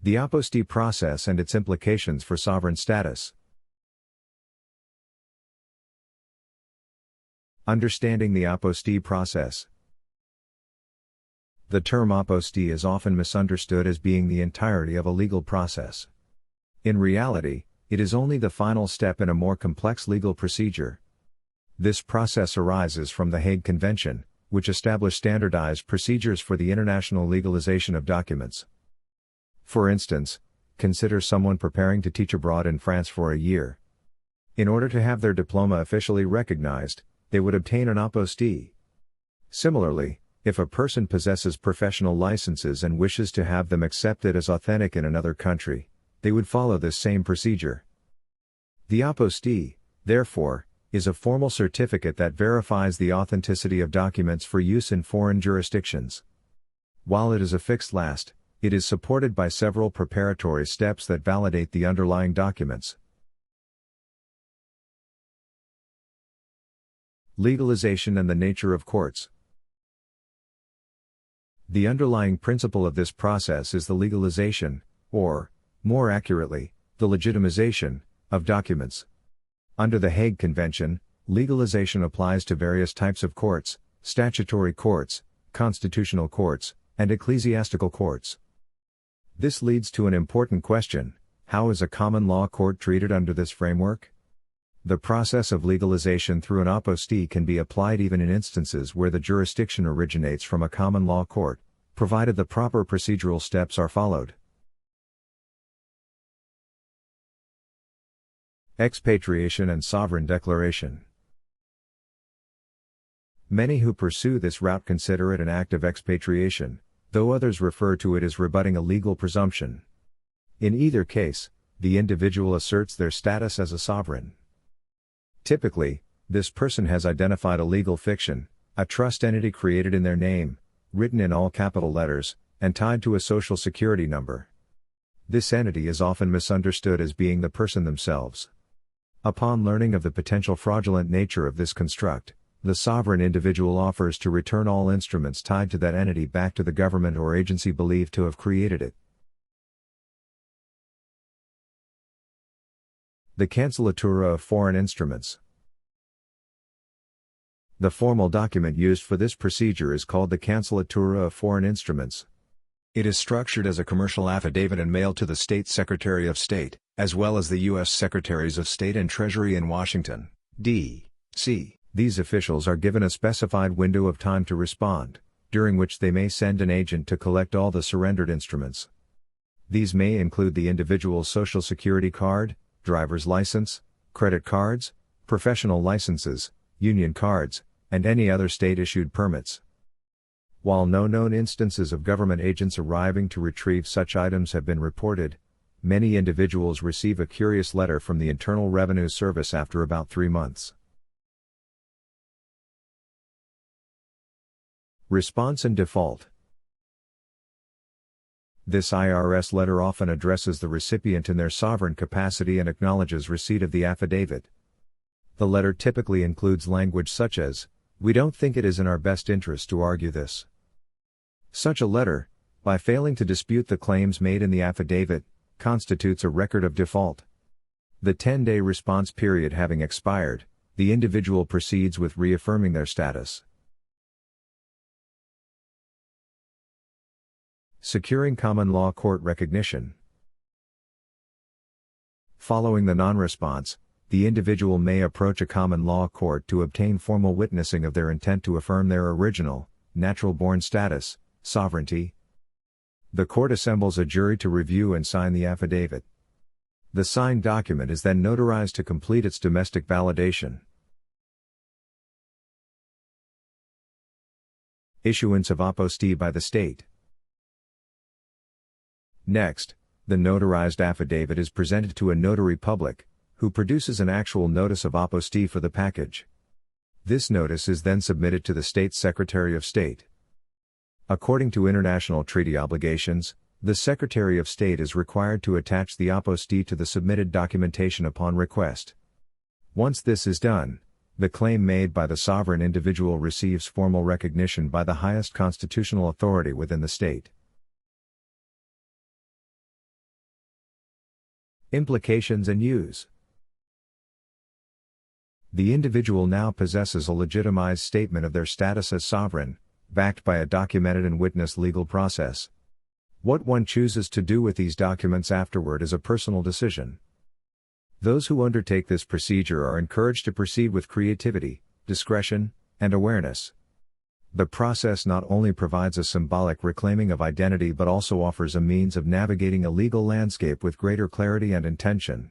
The Apostille process and its implications for sovereign status. Understanding the Apostille process. The term apostille is often misunderstood as being the entirety of a legal process. In reality, it is only the final step in a more complex legal procedure. This process arises from the Hague Convention, which established standardized procedures for the international legalization of documents. For instance, consider someone preparing to teach abroad in France for a year. In order to have their diploma officially recognized, they would obtain an apostille. Similarly, if a person possesses professional licenses and wishes to have them accepted as authentic in another country, they would follow this same procedure. The apostille, therefore, is a formal certificate that verifies the authenticity of documents for use in foreign jurisdictions. While it is affixed last, it is supported by several preparatory steps that validate the underlying documents. Legalization and the nature of courts. The underlying principle of this process is the legalization, or, more accurately, the legitimization, of documents. Under the Hague Convention, legalization applies to various types of courts: statutory courts, constitutional courts, and ecclesiastical courts. This leads to an important question: how is a common law court treated under this framework? The process of legalization through an apostille can be applied even in instances where the jurisdiction originates from a common law court, provided the proper procedural steps are followed. Expatriation and sovereign declaration. Many who pursue this route consider it an act of expatriation, though others refer to it as rebutting a legal presumption. In either case, the individual asserts their status as a sovereign. Typically, this person has identified a legal fiction, a trust entity created in their name, written in all capital letters, and tied to a social security number. This entity is often misunderstood as being the person themselves. Upon learning of the potential fraudulent nature of this construct, the sovereign individual offers to return all instruments tied to that entity back to the government or agency believed to have created it. The Cancellatura of Foreign Instruments. The formal document used for this procedure is called the Cancellatura of Foreign Instruments. It is structured as a commercial affidavit and mailed to the State Secretary of State, as well as the U.S. Secretaries of State and Treasury in Washington, D.C. These officials are given a specified window of time to respond, during which they may send an agent to collect all the surrendered instruments. These may include the individual's Social Security card, driver's license, credit cards, professional licenses, union cards, and any other state-issued permits. While no known instances of government agents arriving to retrieve such items have been reported, many individuals receive a curious letter from the Internal Revenue Service after about 3 months. Response and default. This IRS letter often addresses the recipient in their sovereign capacity and acknowledges receipt of the affidavit. The letter typically includes language such as, "We don't think it is in our best interest to argue this." Such a letter, by failing to dispute the claims made in the affidavit, constitutes a record of default. The 10-day response period having expired, the individual proceeds with reaffirming their status. Securing common law court recognition. Following the non-response, the individual may approach a common law court to obtain formal witnessing of their intent to affirm their original, natural-born status, sovereignty. The court assembles a jury to review and sign the affidavit. The signed document is then notarized to complete its domestic validation. Issuance of apostille by the state. Next, the notarized affidavit is presented to a notary public, who produces an actual notice of apostille for the package. This notice is then submitted to the State Secretary of State. According to international treaty obligations, the Secretary of State is required to attach the apostille to the submitted documentation upon request. Once this is done, the claim made by the sovereign individual receives formal recognition by the highest constitutional authority within the state. Implications and use. The individual now possesses a legitimized statement of their status as sovereign, backed by a documented and witnessed legal process. What one chooses to do with these documents afterward is a personal decision. Those who undertake this procedure are encouraged to proceed with creativity, discretion, and awareness. The process not only provides a symbolic reclaiming of identity but also offers a means of navigating a legal landscape with greater clarity and intention.